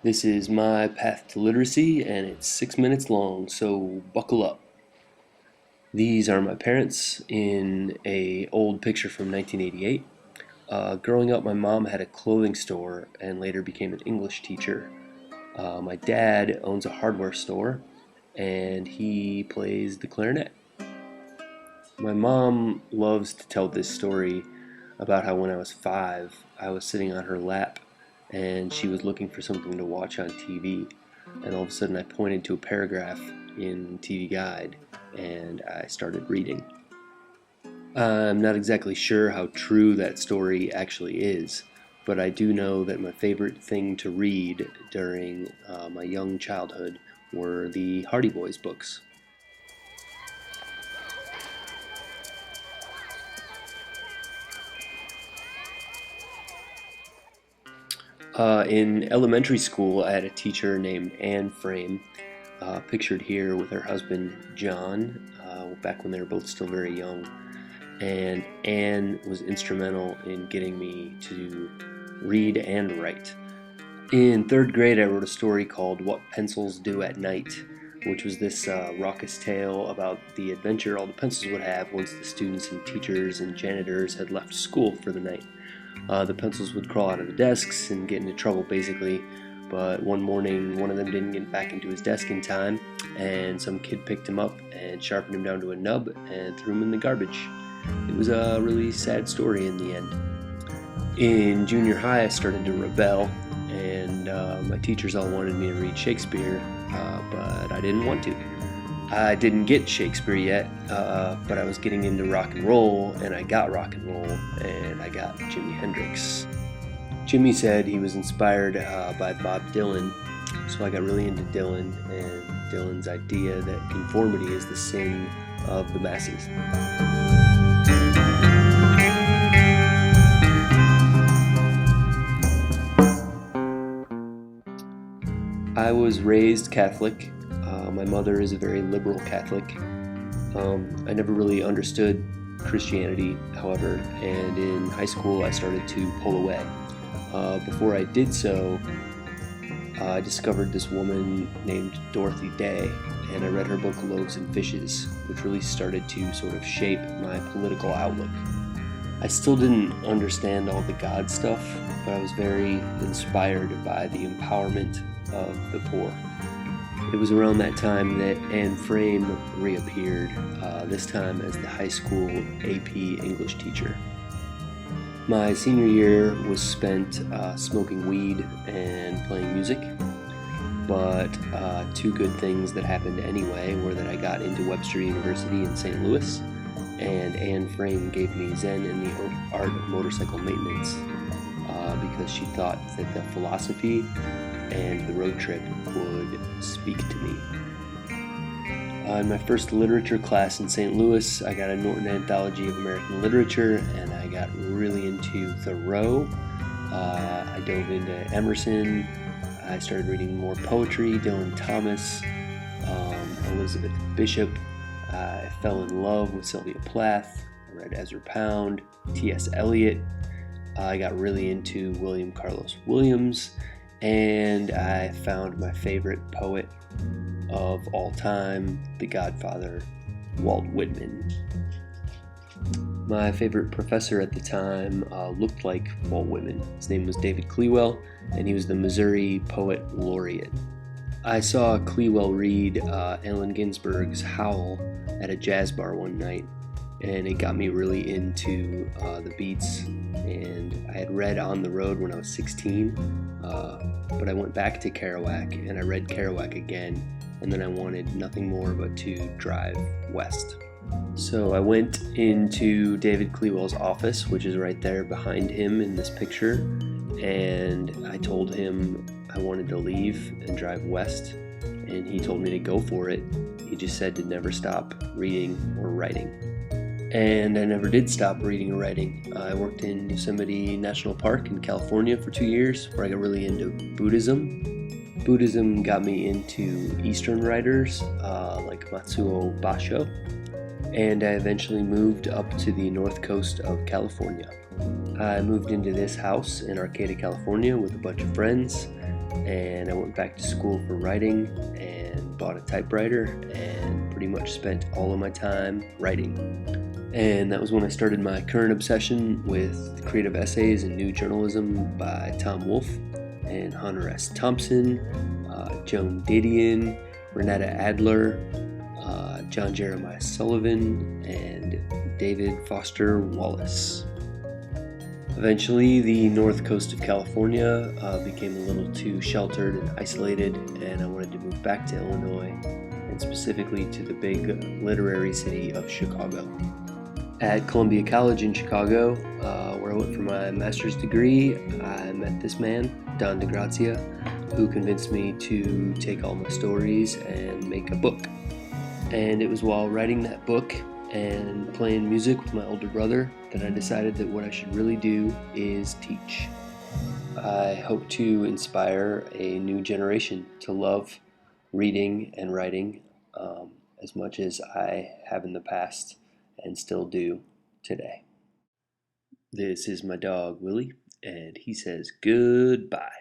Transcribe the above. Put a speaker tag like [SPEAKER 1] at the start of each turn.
[SPEAKER 1] This is my path to literacy, and it's 6 minutes long, so buckle up. These are my parents in a old picture from 1988. Growing up, my mom had a clothing store and later became an English teacher. My dad owns a hardware store, and he plays the clarinet. My mom loves to tell this story about how when I was 5, I was sitting on her lap and she was looking for something to watch on TV. And all of a sudden, I pointed to a paragraph in TV Guide and I started reading. I'm not exactly sure how true that story actually is, but I do know that my favorite thing to read during my young childhood were the Hardy Boys books. In elementary school, I had a teacher named Anne Frame, pictured here with her husband John, back when they were both still very young. And Anne was instrumental in getting me to read and write. In third grade, I wrote a story called What Pencils Do at Night, which was this raucous tale about the adventure all the pencils would have once the students and teachers and janitors had left school for the night. The pencils would crawl out of the desks and get into trouble, basically. But one morning, one of them didn't get back into his desk in time, and some kid picked him up and sharpened him down to a nub and threw him in the garbage. It was a really sad story in the end. In junior high, I started to rebel, and my teachers all wanted me to read Shakespeare, but I didn't want to. I didn't get Shakespeare yet, but I was getting into rock and roll, and I got rock and roll, and I got Jimi Hendrix. Jimmy said he was inspired by Bob Dylan, so I got really into Dylan and Dylan's idea that conformity is the sin of the masses. I was raised Catholic. My mother is a very liberal Catholic. I never really understood Christianity, however, and in high school I started to pull away. Before I did so, I discovered this woman named Dorothy Day, and I read her book Loaves and Fishes, which really started to sort of shape my political outlook. I still didn't understand all the God stuff, but I was very inspired by the empowerment of the poor. It was around that time that Anne Frame reappeared, this time as the high school AP English teacher. My senior year was spent smoking weed and playing music, but two good things that happened anyway were that I got into Webster University in St. Louis, and Anne Frame gave me Zen and the art of motorcycle maintenance because she thought that the philosophy and the road trip would speak to me. In my first literature class in St. Louis, I got a Norton Anthology of American Literature, and I got really into Thoreau. I dove into Emerson. I started reading more poetry, Dylan Thomas, Elizabeth Bishop. I fell in love with Sylvia Plath. I read Ezra Pound, T.S. Eliot. I got really into William Carlos Williams, and I found my favorite poet of all time, the Godfather, Walt Whitman. My favorite professor at the time looked like Walt Whitman. His name was David Clewell, and he was the Missouri Poet Laureate. I saw Clewell read Allen Ginsberg's Howl at a jazz bar one night, and it got me really into the beats. And I had read On the Road when I was 16, but I went back to Kerouac and I read Kerouac again, and then I wanted nothing more but to drive west. So I went into David Clewell's office, which is right there behind him in this picture, and I told him I wanted to leave and drive west, and he told me to go for it. He just said to never stop reading or writing. And I never did stop reading or writing. I worked in Yosemite National Park in California for 2 years, where I got really into Buddhism. Buddhism got me into Eastern writers like Matsuo Basho, and I eventually moved up to the north coast of California. I moved into this house in Arcata, California with a bunch of friends, and I went back to school for writing and bought a typewriter and pretty much spent all of my time writing. And that was when I started my current obsession with creative essays and new journalism by Tom Wolfe and Hunter S. Thompson, Joan Didion, Renata Adler, John Jeremiah Sullivan, and David Foster Wallace. Eventually, the north coast of California became a little too sheltered and isolated, and I wanted to move back to Illinois, and specifically to the big literary city of Chicago. At Columbia College in Chicago, where I went for my master's degree, I met this man, Don DeGrazia, who convinced me to take all my stories and make a book. And it was while writing that book and playing music with my older brother that I decided that what I should really do is teach. I hope to inspire a new generation to love reading and writing as much as I have in the past and still do today. This is my dog, Willie, and he says goodbye.